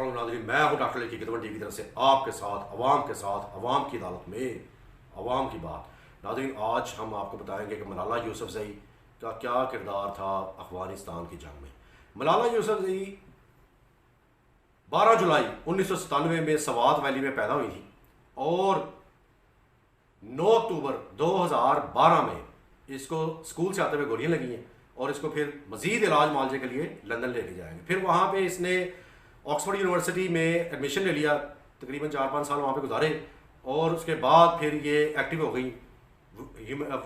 अस्सलाम नाज़रीन, मैं हूँ डॉक्टर लकी गिदवन टीवी की तरफ से आपके साथ, अवाम की अदालत में अवाम की बात। नाज़रीन, आज हम आपको बताएंगे कि मलाला यूसुफ़ज़ई का क्या किरदार था अफ़गानिस्तान की जंग में। मलाला यूसुफ़ज़ई 12 जुलाई 1997 में सवात वैली में पैदा हुई थी और 9 अक्टूबर 2012 में इसको स्कूल से आते हुए गोलियां लगी हैं और इसको फिर मज़ीद इलाज मुआवजे के लिए लंदन लेके जाएंगे। फिर वहाँ पे इसने ऑक्सफोर्ड यूनिवर्सिटी में एडमिशन ले लिया, तकरीबन 4-5 साल वहाँ पे गुजारे और उसके बाद फिर ये एक्टिव हो गई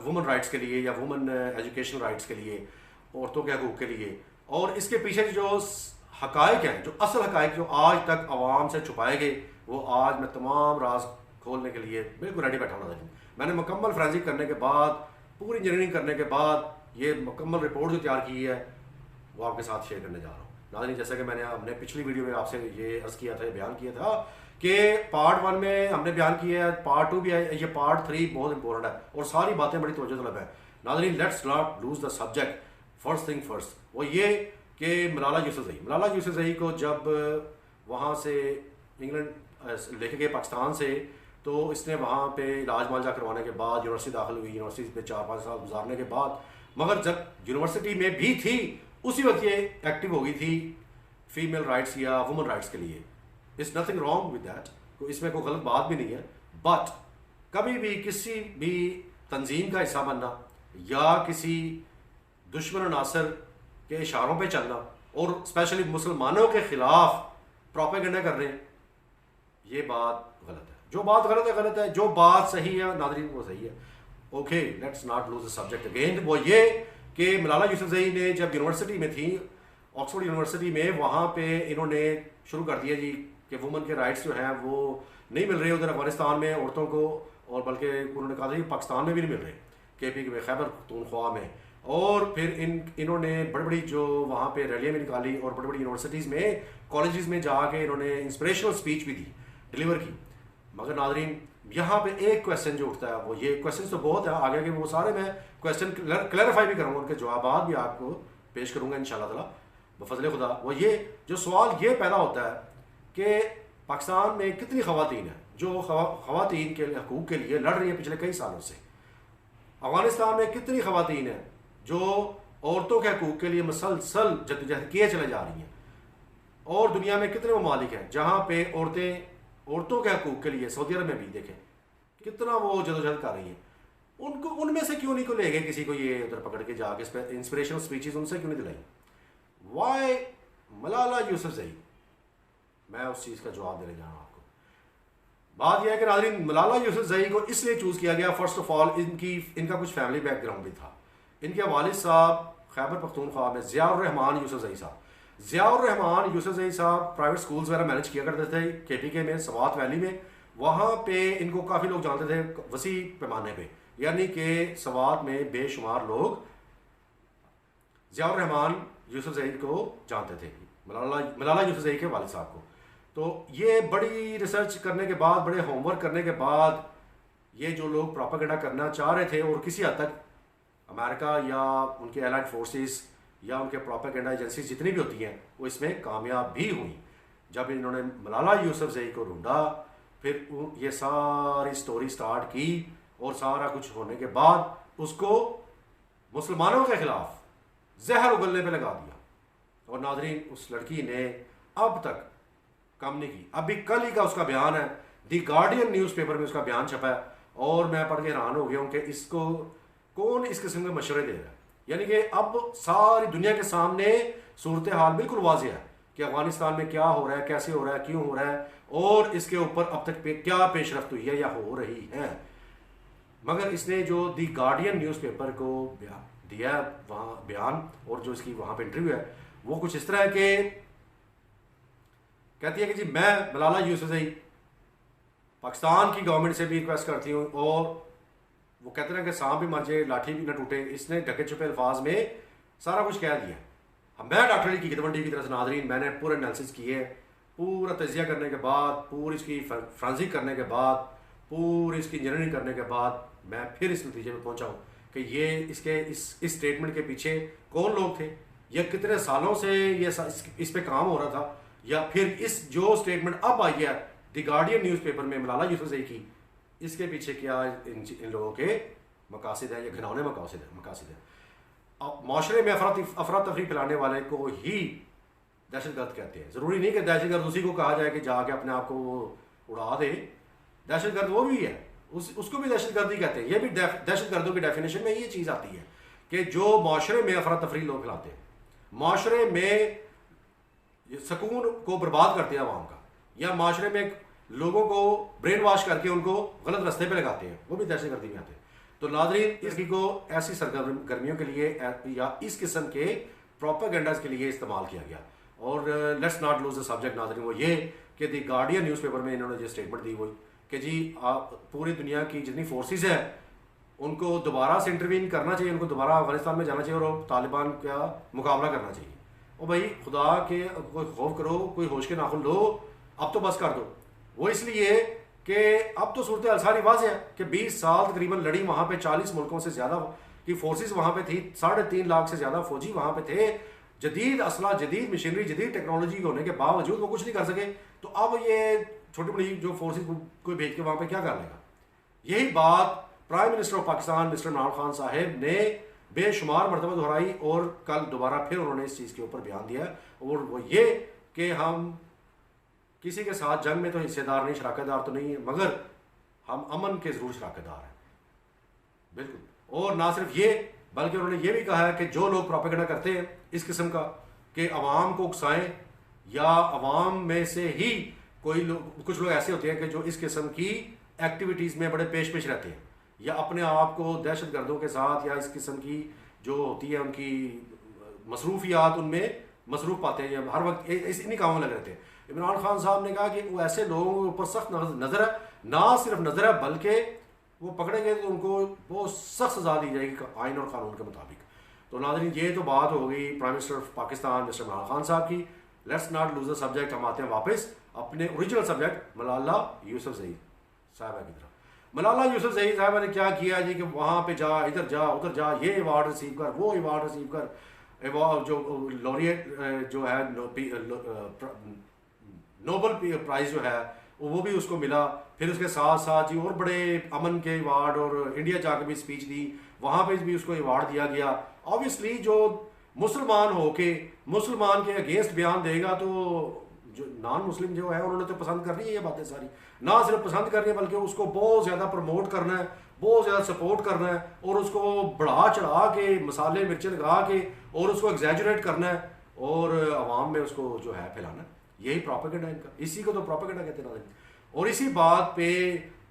वुमन राइट्स के लिए या वुमन एजुकेशन राइट्स के लिए, औरतों के हकूक़ के लिए। और इसके पीछे जो हकायक हैं, जो असल हकायक जो आज तक आवाम से छुपाए गए, वो आज मैं तमाम राज खोलने के लिए बिल्कुल रेडी बैठा हुआ था। मैंने मुकम्मल फोरेंसिक करने के बाद, पूरी इंजीनियरिंग करने के बाद ये मुकम्मल रिपोर्ट जो तैयार की है वो आपके साथ शेयर करने जा रहा हूँ। नाज़रीन, जैसा कि मैंने अपने पिछली वीडियो में आपसे ये अर्ज़ किया था, बयान किया था कि पार्ट 1 में हमने बयान किया है, पार्ट 2 भी है, ये पार्ट 3 बहुत इंपॉर्टेंट है और सारी बातें बड़ी तवज्जो तलब है। नाज़रीन, let's not lose the subject. First thing first, वो ये कि मलाला यूसुफ़ज़ई को जब वहाँ से इंग्लैंड लेके गए पाकिस्तान से, तो इसने वहाँ पे इलाज मुआवजा करवाने के बाद यूनिवर्सिटी दाखिल हुई। यूनिवर्सिटी में 4-5 साल गुजारने के बाद, मगर जब यूनिवर्सिटी में भी थी उसी वक्त ये एक्टिव हो गई थी फीमेल राइट्स या वुमन राइट्स के लिए। It's nothing wrong with that, तो इसमें कोई गलत बात भी नहीं है। बट कभी भी किसी भी तंजीम का हिस्सा बनना या किसी दुश्मन नासर के इशारों पे चलना और स्पेशली मुसलमानों के खिलाफ प्रोपेगेंडा कर रहे हैं, ये बात गलत है। जो बात गलत है गलत है, जो बात सही है नाज़रीन वो सही है। Okay, let's not lose the subject again. वो ये कि मलाला यूसुफ़ज़ई ने जब यूनिवर्सिटी में थी, ऑक्सफोर्ड यूनिवर्सिटी में, वहाँ पे इन्होंने शुरू कर दिया जी कि वुमन के राइट्स जो हैं वो नहीं मिल रहे उधर अफगानिस्तान में औरतों को, और बल्कि उन्होंने कहा था कि पाकिस्तान में भी नहीं मिल रहे, KP में, खैबर पख्तूनख्वा में। और फिर इन्होंने बड़ी बड़ी जो वहाँ पे रैलियाँ भी निकाली और बड़ी बड़ी यूनिवर्सिटीज़ में, कॉलेजेस में जाके इन्होंने इंस्पिरेशनल स्पीच भी दी, डिलीवर की। मगर नाज़रीन, यहाँ पे एक क्वेश्चन जो उठता है, वो ये क्वेश्चन तो बहुत है, आगे के वो सारे मैं क्वेश्चन क्लैरिफाई भी करूँगा, उनके जवाब भी आपको पेश करूँगा इंशाल्लाह ताला बफज़ल खुदा। वो ये जो सवाल ये पैदा होता है कि पाकिस्तान में कितनी ख़वातीन हैं जो ख़वातीन के हकूक़ के लिए लड़ रही है पिछले कई सालों से। अफ़गानिस्तान में कितनी ख़वातीन हैं जो औरतों के हकूक़ के लिए मुसलसल जद्दोजहद किए चले जा रही हैं। और दुनिया में कितने ममालिक हैं जहाँ पे औरतों के हकूक़ के लिए, सऊदी अरब में भी देखें कितना वो जदोजहद कर रही है। उनको उनमें से क्यों नहीं को ले गए किसी को ये उधर पकड़ के जाके इंस्पिरेशनल स्पीचेस उनसे क्यों नहीं दिलाई? वाई मलाला यूसुफ़ज़ई? मैं उस चीज़ का जवाब देने जा रहा हूँ आपको। बात यह है कि नाज़रीन, मलाला यूसुफ़ज़ई को इसलिए चूज़ किया गया, फर्स्ट ऑफ ऑल इनका कुछ फैमिली बैकग्राउंड भी था। इनके वालिद साहब खैबर पख्तूनख्वा में ज़ियाउर रहमान यूसुफ़ज़ई साहब प्राइवेट स्कूल्स वगैरह मैनेज किया करते थे KPK में, सवात वैली में। वहाँ पे इनको काफ़ी लोग जानते थे वसी पैमाने पे, यानी कि सवात में बेशुमार लोग ज़ियाउर रहमान यूसुफ़ज़ई को जानते थे, मलाला यूसुफ़ज़ई के वालिद साहब को। तो ये बड़ी रिसर्च करने के बाद, बड़े होमवर्क करने के बाद, ये जो लोग प्रोपेगेंडा करना चाह रहे थे और किसी हद तक अमेरिका या उनके एलाइड फोर्सेस या उनके प्रोपेगेंडा एजेंसीज जितनी भी होती हैं, वो इसमें कामयाब भी हुई। जब इन्होंने मलाला यूसुफ़ज़ई को ढूंढा, फिर ये सारी स्टोरी स्टार्ट की और सारा कुछ होने के बाद उसको मुसलमानों के खिलाफ जहर उगलने पे लगा दिया। और नाज़रीन, उस लड़की ने अब तक कम नहीं की। अभी कल ही का उसका बयान है, दी गार्डियन न्यूज़पेपर में उसका बयान छपा है और मैं पढ़ के हैरान हो गया हूँ कि इसको कौन इस किस्म के मशवरे दे रहा है। यानी कि अब सारी दुनिया के सामने सूरत हाल बिल्कुल वाज़ेह है कि अफ़गानिस्तान में क्या हो रहा है, कैसे हो रहा है, क्यों हो रहा है और इसके ऊपर अब तक क्या पेशरफ्त हुई है या हो रही है। मगर इसने जो दी गार्डियन न्यूज़पेपर को दिया वहाँ बयान, और जो इसकी वहाँ पे इंटरव्यू है, वो कुछ इस तरह है कि कहती है कि जी मैं मलाला यूसुफ़ज़ई पाकिस्तान की गवर्नमेंट से भी रिक्वेस्ट करती हूँ, और वो कहते हैं कि सांप भी मर जाए लाठी भी न टूटे। इसने ढके छुपे अल्फाज में सारा कुछ कह दिया। मैं डॉक्टर लकी गिदवन टीवी की तरफ से नाज़रीन, मैंने पूरे एनालिसिस किए, पूरा तजिया करने के बाद, पूरी इसकी फोरेंसिक करने के बाद, पूरी इसकी इंजीनियरिंग करने के बाद, मैं फिर इस नतीजे में पहुंचा हूँ कि ये इसके इस स्टेटमेंट के पीछे कौन लोग थे, ये कितने सालों से ये इस पे काम हो रहा था, या फिर इस जो स्टेटमेंट अब आई है द गार्डियन न्यूज़पेपर में मलाला यूसुफजई की, इसके पीछे क्या इन लोगों के मकासद है या घिनौने मकासद है। अब माशरे में अफरा तफरी फैलाने वाले को ही दहशतगर्द कहते हैं। ज़रूरी नहीं कि दहशतगर्द उसी को कहा जाए कि जाके अपने आप को वो उड़ा दे। दहशतगर्द वो भी है, उसको भी दहशतगर्दी कहते हैं। ये भी दहशतगर्दों की डेफिनेशन में ये चीज़ आती है कि जो माशरे में अफरा तफरी लोग फैलाते हैं, माशरे में सुकून को बर्बाद करते हैं आवाम का, या माशरे में लोगों को ब्रेन वॉश करके उनको गलत रास्ते पे लगाते हैं, वो भी दहशतगर्दी में आते हैं। तो नाज़रीन, इसकी को ऐसी सरगर्मियों के लिए या इस किस्म के प्रोपेगेंडास के लिए इस्तेमाल किया गया। और let's not lose the subject नाज़रीन, वो ये कि द गार्डियन न्यूज़पेपर में इन्होंने जो स्टेटमेंट दी वो कि जी आप पूरी दुनिया की जितनी फोर्सेस है उनको दोबारा से इंटरवीन करना चाहिए, उनको दोबारा अफगानिस्तान में जाना चाहिए और तालिबान का मुकाबला करना चाहिए। और भाई खुदा के कोई खौफ करो, कोई होश के नाखुन लो, अब तो बस कर दो। वो इसलिए कि अब तो सूरत हाल सारी वाज़ है कि 20 साल तकरीबन लड़ी वहाँ पे, 40 मुल्कों से ज़्यादा की फोर्सेस वहाँ पे थी, 3.5 लाख से ज़्यादा फौजी वहाँ पे थे। जदीद असला, जदीद मशीनरी, जदीद टेक्नोलॉजी होने के बावजूद वो कुछ नहीं कर सके। तो अब ये छोटी बड़ी जो फोर्सेस कोई भेज के वहाँ पे क्या कर लेगा। यही बात prime minister of Pakistan mister Imran Khan साहब ने बेशुमार मरतबा दोहराई और कल दोबारा फिर उन्होंने इस चीज़ के ऊपर बयान दिया, और वो ये कि हम किसी के साथ जंग में तो हिस्सेदार नहीं, शराकतदार तो नहीं है, मगर हम अमन के ज़रूर शराकतदार हैं, बिल्कुल। और ना सिर्फ ये, बल्कि उन्होंने ये भी कहा है कि जो लोग प्रोपेगेंडा करते हैं इस किस्म का कि अवाम को उकसाएं, या अवाम में से ही कुछ लोग ऐसे होते हैं कि जो इस किस्म की एक्टिविटीज़ में बड़े पेश रहते हैं, या अपने आप को दहशतगर्दों के साथ या इस किस्म की जो होती है उनकी मसरूफियात, उनमें मसरूफ पाते हैं, या हर वक्त इन्हीं कामों में लगे रहते हैं। इमरान खान साहब ने कहा कि वो ऐसे लोगों के ऊपर सख्त नज़र है, ना सिर्फ नज़र है बल्कि वो पकड़ेंगे तो उनको बहुत सख्त सजा दी जाएगी आइन और कानून के मुताबिक। तो नाज़रीन, ये तो बात हो गई prime minister of Pakistan mister Imran Khan साहब की। Let's not lose the subject. हम आते हैं वापस अपने ओरिजिनल सब्जेक्ट मलाला यूसुफजई साहिबा की तरफ। मलाला यूसुफजई साहिबा ने क्या किया जी कि वहाँ पे जा, इधर जा, उधर जा, ये अवार्ड रिसीव कर, वो अवार्ड रिसीव कर, जो लॉरिएट जो है नोबल प्राइज़ जो है वो भी उसको मिला। फिर उसके साथ साथ जी और बड़े अमन के अवार्ड, और इंडिया जाकर भी स्पीच दी, वहाँ पे भी उसको अवार्ड दिया गया। ऑब्वियसली जो मुसलमान हो के मुसलमान के अगेंस्ट बयान देगा तो जो नॉन मुस्लिम जो है उन्होंने तो पसंद करनी है ये बातें सारी, ना सिर्फ पसंद करनी है बल्कि उसको बहुत ज़्यादा प्रमोट करना है, बहुत ज़्यादा सपोर्ट करना है, और उसको बढ़ा चढ़ा के मसाले मिर्चें लगा के और उसको एग्जैजरेट करना है और आवाम में उसको जो है फैलाना है। यही प्रोपेगेंडा इनका, इसी को तो प्रोपेगेंडा कहते हैं। और इसी बात पे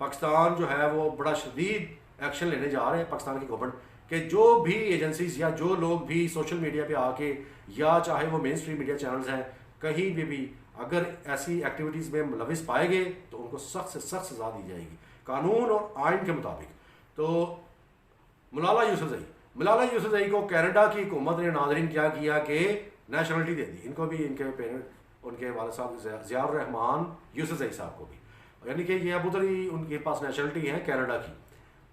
पाकिस्तान जो है वो बड़ा शदीद एक्शन लेने जा रहे हैं, पाकिस्तान की गवर्नमेंट, कि जो भी एजेंसीज या जो लोग भी सोशल मीडिया पे आके, या चाहे वो मेन स्ट्रीम मीडिया चैनल्स हैं, कहीं भी अगर ऐसी एक्टिविटीज़ में मुलविस पाए गए तो उनको सख्त से सख्त सजा दी जाएगी कानून और आइन के मुताबिक। तो मलाला यूसुफजई को कनाडा की हुकूमत ने नाज़रीन क्या किया कि नेशनलिटी दे दी इनको भी, इनके पेरेंट उनके वाले साहब ज़ियाउर रहमान यूसुफजई साहब को भी, यानी कि ये अब उधर ही उनके पास नेशनलिटी है कनाडा की।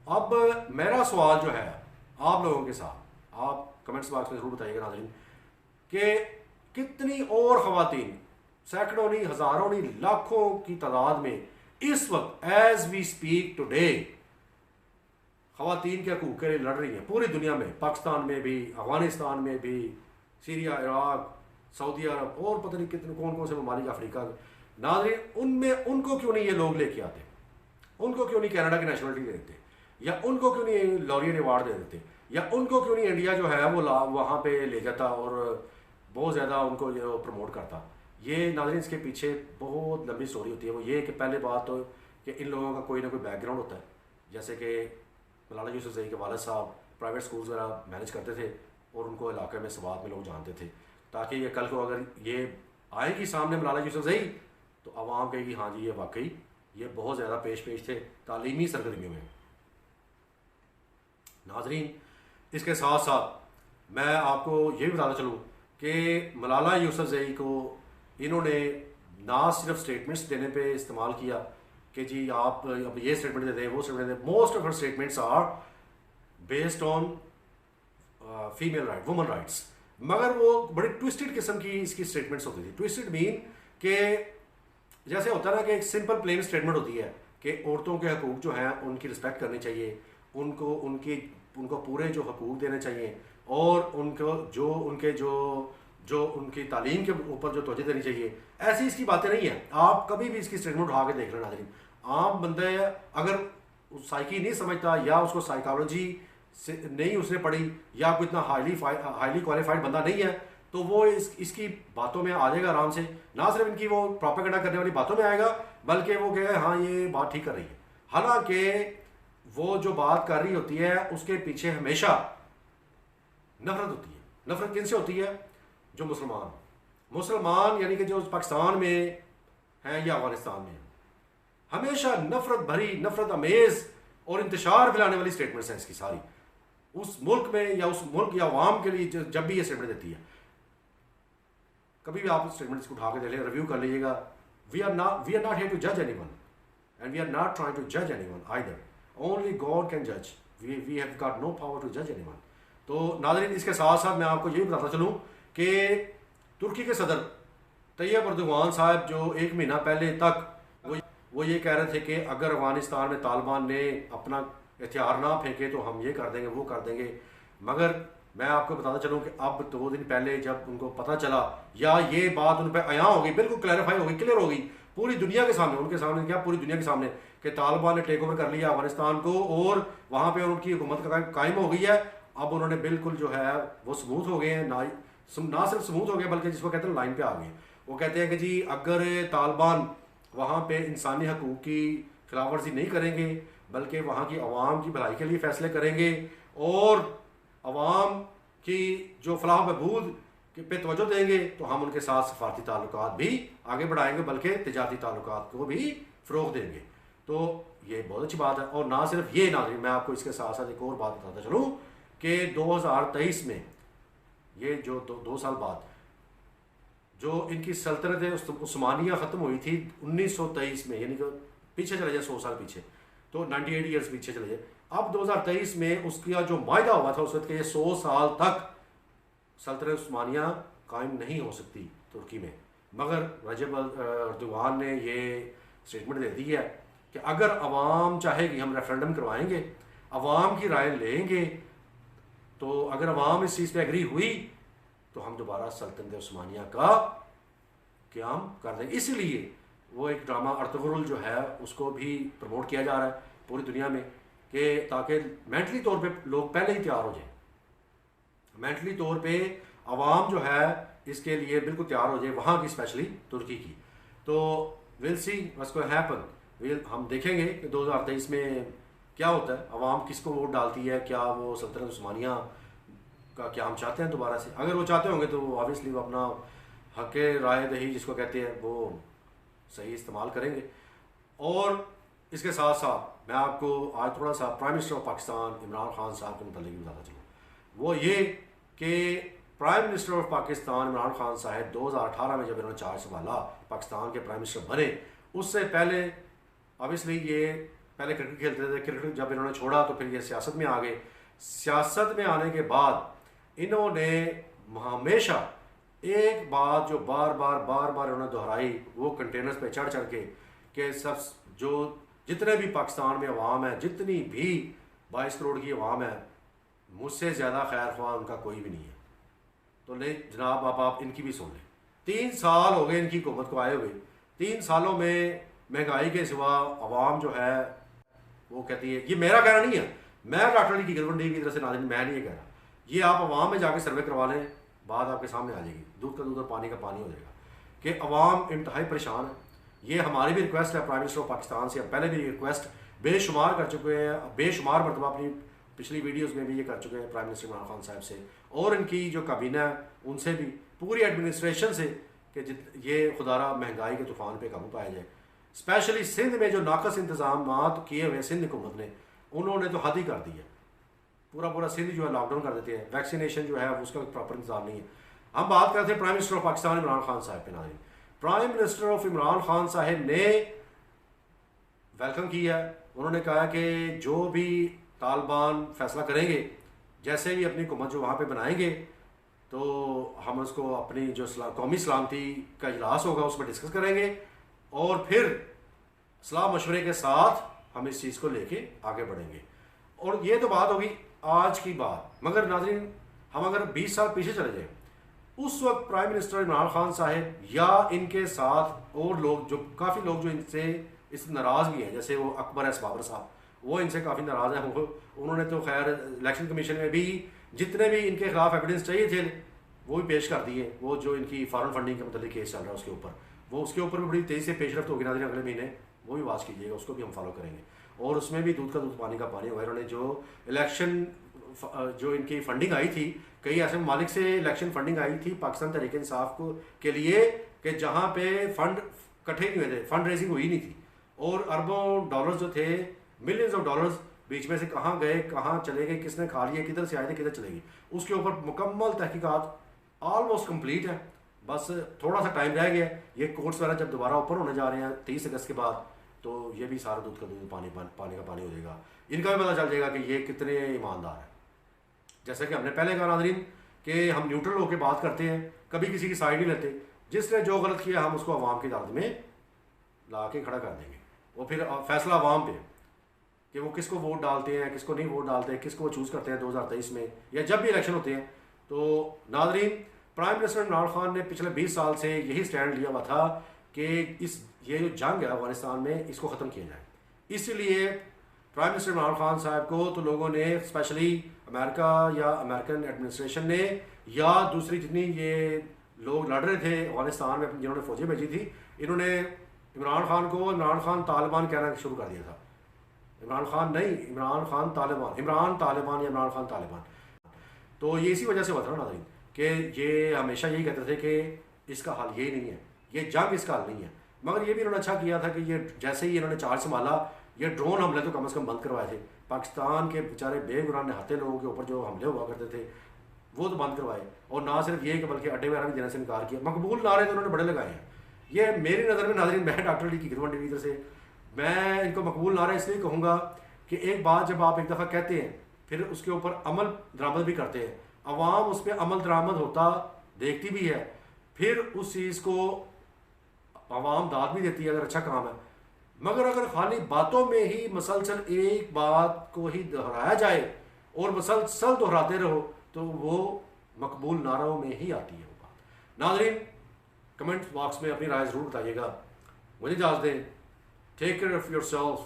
अब मेरा सवाल जो है आप लोगों के साथ, आप कमेंट्स बॉक्स में ज़रूर बताइएगा नाज़रीन, कि कितनी और ख़वातीन, सैकड़ों नहीं, हज़ारों नहीं, लाखों की तादाद में इस वक्त एज वी स्पीक टुडे ख़वातीन के हकूक़ के लिए लड़ रही हैं पूरी दुनिया में, पाकिस्तान में भी, अफ़गानिस्तान में भी, सीरिया, इराक, सऊदी अरब और पता नहीं कितने कौन कौन से ममालिक अफ्रीका। नाज़रीन, उनमें उनको क्यों नहीं ये लोग लेके आते, उनको क्यों नहीं कनाडा की नेशनलिटी दे देते, या उनको क्यों नहीं लॉरिएट अवार्ड दे देते, या उनको क्यों नहीं इंडिया जो है वो वहाँ पे ले जाता और बहुत ज़्यादा उनको ये प्रमोट करता। ये नाज़रीन इसके पीछे बहुत लंबी स्टोरी होती है। वो ये कि पहले बात तो कि इन लोगों का कोई ना कोई बैकग्राउंड होता है, जैसे कि मलाला यूसुफजई के वालिद साहब प्राइवेट स्कूल्स वगैरह मैनेज करते थे और उनको इलाके में सवात में लोग जानते थे, ताकि ये कल को अगर ये आएगी सामने मलाला यूसुफजई तो आवाम कहेगी हाँ जी ये वाकई ये बहुत ज़्यादा पेश थे तालीमी सरगर्मियों में। नाज़रीन, इसके साथ साथ मैं आपको ये भी बताना चलूँ कि मलाला यूसुफजई को इन्होंने ना सिर्फ स्टेटमेंट्स देने पे इस्तेमाल किया कि जी आप अब ये स्टेटमेंट दे दें, वो स्टेटमेंट दे दें। Most of her statements are based on female right, woman rights, मगर वो बड़ी ट्विस्टेड किस्म की इसकी स्टेटमेंट्स होती थी। ट्विस्टेड मीन कि जैसे होता है ना कि एक सिंपल प्लेन स्टेटमेंट होती है कि औरतों के हकूक़ जो हैं उनकी रिस्पेक्ट करनी चाहिए, उनको पूरे जो हकूक़ देने चाहिए, और उनको जो उनकी तालीम के ऊपर जो तवज्जो देनी चाहिए, ऐसी इसकी बातें नहीं है। आप कभी भी इसकी स्टेटमेंट उठा के देख लेना नाज़रीन। आम बंदे अगर साइकी नहीं समझता या उसको साइकोलॉजी से नहीं उसने पढ़ी या कोई इतना हाईली क्वालिफाइड बंदा नहीं है, तो वो इसकी बातों में आ जाएगा आराम से। ना सिर्फ इनकी वो प्रोपेगेंडा करने वाली बातों में आएगा, बल्कि वो कहेगा हाँ ये बात ठीक कर रही है। हालांकि वो जो बात कर रही होती है उसके पीछे हमेशा नफरत होती है। नफरत किन से होती है? जो मुसलमान यानी कि जो पाकिस्तान में हैं या अफगानिस्तान में, हमेशा नफरत भरी, नफरत अमेज और इंतशार फैलाने वाली स्टेटमेंट्स हैं इसकी सारी, उस मुल्क में या उस मुल्क या अवाम के लिए जब भी ये स्टेटमेंट देती है। कभी भी आप स्टेटमेंट्स को उठा के देख लें, रिव्यू कर लीजिएगा। We are not here to जज anyone and we are not trying to जज anyone either, only God can जज, we have got no power to जज एनीवन। तो नाज़रीन, इसके साथ साथ मैं आपको ये बताता चलूँ कि तुर्की के सदर तैयब अर्दोगान साहब जो एक महीना पहले तक वो ये कह रहे थे कि अगर अफगानिस्तान में तालिबान ने अपना हथियार ना फेंके तो हम ये कर देंगे, वो कर देंगे। मगर मैं आपको बताता चलूँ कि अब 2 दिन पहले जब उनको पता चला या ये बात उन पर आया हो गई, बिल्कुल क्लैरिफाई हो गई, क्लियर हो गई पूरी दुनिया के सामने, उनके सामने क्या, पूरी दुनिया के सामने, कि तालिबान ने टेक ओवर कर लिया अफगानिस्तान को और वहाँ पर उनकी हुकूमत कायम हो गई है। अब उन्होंने बिल्कुल जो है वो स्मूथ हो गए हैं, ना सिर्फ स्मूथ हो गए बल्कि जिसको कहते हैं लाइन पे आ गए। वो कहते हैं कि जी अगर तालिबान वहाँ पे इंसानी हकूक़ की खिलाफवर्जी नहीं करेंगे बल्कि वहाँ की आवाम की भलाई के लिए फ़ैसले करेंगे और आवाम की जो फलाह बहबूद पे तवज्जो देंगे, तो हम उनके साथ सफारती ताल्लुकात भी आगे बढ़ाएंगे, बल्कि तिजारती ताल्लुकात को भी फ़रोग़ देंगे। तो ये बहुत अच्छी बात है। और ना सिर्फ ये, नाज़रीन मैं आपको इसके साथ साथ एक और बात बताता चलूँ कि 2023 में ये जो 2 साल बाद जो इनकी सल्तनत उस्मानिया ख़त्म हुई थी 1923 में, यानी कि पीछे चले जाए 100 साल पीछे, तो 98 ईयर्स पीछे चले जाए। अब 2023 में उसका जो मायदा हुआ था उस वक्त के, ये 100 साल तक सल्तनत उस्मानिया कायम नहीं हो सकती तुर्की में। मगर रजब अर्दोगान ने ये स्टेटमेंट दे दी है कि अगर अवाम चाहेगी हम रेफरेंडम करवाएंगे, अवाम की राय लेंगे, तो अगर अवाम इस चीज़ पे एग्री हुई तो हम दोबारा सल्तनत उस्मानिया का क़याम कर देंगे। इसीलिए वो एक ड्रामा अर्तुगरुल जो है उसको भी प्रमोट किया जा रहा है पूरी दुनिया में, कि ताकि मेंटली तौर पे लोग पहले ही तैयार हो जाए, मेंटली तौर पे अवाम जो है इसके लिए बिल्कुल तैयार हो जाए, वहाँ की स्पेशली तुर्की की। तो will see what's going happen, हम देखेंगे कि 2023 में क्या होता है, अवाम किसको वोट डालती है, क्या वो सल्तनत उस्मानिया का क्या हम चाहते हैं दोबारा से। अगर वो चाहते होंगे तो ऑब्वियसली वो अपना हक राय दही जिसको कहते हैं वो सही इस्तेमाल करेंगे। और इसके साथ साथ मैं आपको आज थोड़ा सा prime minister of Pakistan Imran Khan साहब के मतलब भी बताता चलूँ। वो ये कि prime minister of Pakistan Imran Khan साहब 2018 में जब इन्होंने चार्ज संभाला, पाकिस्तान के प्राइम मिनिस्टर बने, उससे पहले ऑब्वियसली ये पहले क्रिकेट खेलते थे, क्रिकेट जब इन्होंने छोड़ा तो फिर ये सियासत में आ गए। सियासत में आने के बाद इन्होंने हमेशा एक बात जो बार बार इन्होंने दोहराई, वो कंटेनर्स पे चढ़ के कि सब जो जितने भी पाकिस्तान में अवाम है, जितनी भी 22 करोड़ की अवाम है, मुझसे ज़्यादा खैर ख्वाह उनका कोई भी नहीं है। तो ले जनाब आप इनकी भी सुन लें। 3 साल हो गए इनकी हुकूमत को आए हुए। 3 सालों में महंगाई के सिवा अवाम जो है वो कहती है, ये मेरा कहना नहीं है, मैं डॉक्टर अली गिरवंडी की तरफ से नाज़रीन मैं नहीं ये कह रहा, ये आप अवाम में जाके सर्वे करवा लें, बात आपके सामने आ जाएगी, दूध का दूध और पानी का पानी हो जाएगा कि अवाम इंतहाई परेशान है। ये हमारी भी रिक्वेस्ट है प्राइम मिनिस्टर ऑफ पाकिस्तान से, पहले भी रिक्वेस्ट बेशुमार कर चुके हैं, बेशुमार मरतबा अपनी पिछली वीडियोस में भी ये कर चुके हैं प्राइम मिनिस्टर इमरान खान साहब से और इनकी जो काबीना है उनसे भी, पूरी एडमिनिस्ट्रेशन से, कि ये खुदारा महंगाई के तूफ़ान पे काबू पाया जाए। स्पेशली सिंध में जो नाकस इंतजाम किए हुए सिंध हुकूमत ने, उन्होंने तो हद ही कर दी है। पूरा सिंध जो है लॉकडाउन कर देते हैं, वैक्सीनेशन जो है उसका प्रॉपर इंतजाम नहीं है। हम बात करते हैं prime minister of Pakistan Imran Khan साहब पे। नाज़रीन, prime minister of Imran Khan साहब ने वेलकम किया है। उन्होंने कहा कि जो भी तालिबान फैसला करेंगे, जैसे भी अपनी हुकूमत जो वहाँ पे बनाएंगे, तो हम उसको अपनी जो कौमी सलामती का इजलास होगा उसमें डिस्कस करेंगे और फिर सलाह मशवरे के साथ हम इस चीज़ को लेके आगे बढ़ेंगे। और ये तो बात होगी आज की बात, मगर नाज़रीन हम अगर 20 साल पीछे चले जाएं, उस वक्त प्राइम मिनिस्टर इमरान खान साहब या इनके साथ और लोग, जो काफ़ी लोग जो इनसे इस नाराज़ भी हैं, जैसे वो अकबर एस बाबर साहब, वो इनसे काफ़ी नाराज़ हैं। उन्होंने तो खैर इलेक्शन कमीशन में भी जितने भी इनके खिलाफ एविडेंस चाहिए थे वो भी पेश कर दिए। वो जो इनकी फॉरेन फंडिंग के मतलब केस चल रहा है उसके ऊपर, वो उसके ऊपर भी बड़ी तेज़ी से पेशरफ्त होगी नाज़रीन अगले महीने, वो भी वाच कीजिएगा, उसको भी हम फॉलो करेंगे। और उसमें भी दूध का दूध पानी का पानी होगा। इन्होंने जो इलेक्शन जो इनकी फंडिंग आई थी, कई ऐसे ममालिक से इलेक्शन फंडिंग आई थी पाकिस्तान तहरीक इंसाफ को के लिए कि जहाँ पे फंड इकट्ठे नहीं हुए थे, फंड रेजिंग हुई नहीं थी, और अरबों डॉलर्स जो थे, मिलियंस ऑफ डॉलर्स बीच में से कहाँ गए, कहाँ चले गए, किसने खा लिए, किधर से आए थे, किधर चले गए, उसके ऊपर मुकम्मल तहकीकात ऑलमोस्ट कंप्लीट है। बस थोड़ा सा टाइम रह गया। ये कोर्ट्स वगैरह जब दोबारा ओपन होने जा रहे हैं 30 अगस्त के बाद, तो ये भी सारा दूध का दूध पानी का पानी हो जाएगा। इनका भी पता चल जाएगा कि ये कितने ईमानदार हैं। जैसे कि हमने पहले कहा नाज़रीन कि हम न्यूट्रल होकर बात करते हैं, कभी किसी की साइड नहीं लेते। जिसने जो गलत किया हम उसको अवाम की अदालत में ला के खड़ा कर देंगे, वो फिर फैसला अवाम पे कि वो किसको वोट डालते हैं, किसको नहीं वोट डालते हैं, किसको वो चूज़ करते हैं 2023 में या जब भी इलेक्शन होते हैं। तो नाज़रीन प्राइम मिनिस्टर इमरान खान ने पिछले 20 साल से यही स्टैंड लिया हुआ था कि ये जो जंग है अफगानिस्तान में, इसको ख़त्म किया जाए। इसलिए प्राइम मिनिस्टर इमरान खान साहब को तो लोगों ने, स्पेशली अमेरिका या अमेरिकन एडमिनिस्ट्रेशन ने या दूसरी जितनी ये लोग लड़ रहे थे अफगानिस्तान में, जिन्होंने फ़ौजें भेजी थी, इन्होंने इमरान खान को इमरान खान तालिबान कहना शुरू कर दिया था। इमरान खान नहीं, इमरान खान तालिबान, इमरान तालिबान या इमरान खान तालिबान। तो ये इसी वजह से हुआ था नाज़रीन कि ये हमेशा यही कहते थे कि इसका हल यही नहीं है, ये जंग इसका हल नहीं है। मगर ये भी इन्होंने अच्छा किया था कि ये जैसे ही इन्होंने चार्ज संभाला, ये ड्रोन हमले तो कम से कम बंद करवाए थे। पाकिस्तान के बेचारे बेगुनाह निहत्थे लोगों के ऊपर जो हमले हुआ करते थे वो तो बंद करवाए, और ना सिर्फ ये कि बल्कि अड्डे वगैरह भी देने से इनकार किया। मकबूल नारे तो उन्होंने बड़े लगाए हैं। ये मेरी नज़र में नाज़रीन, मैं डॉक्टर अली की खिदमत डिवीज़र से मैं इनको मकबूल नारे इसलिए कहूँगा कि एक बात जब आप एक दफ़ा कहते हैं फिर उसके ऊपर अमल दरामद भी करते हैं, अवाम उस पर अमल दरामद होता देखती भी है, फिर उस चीज़ को अवाम दाद भी देती है अगर अच्छा काम है। मगर अगर खाली बातों में ही मसलसल एक बात को ही दोहराया जाए और मसलसल दोहराते रहो तो वो मकबूल नारों में ही आती है वो बात। नाज़रीन कमेंट बॉक्स में अपनी राय ज़रूर बताइएगा। मुझे इजाज़त दें। Take care of yourself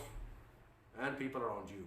and people around you.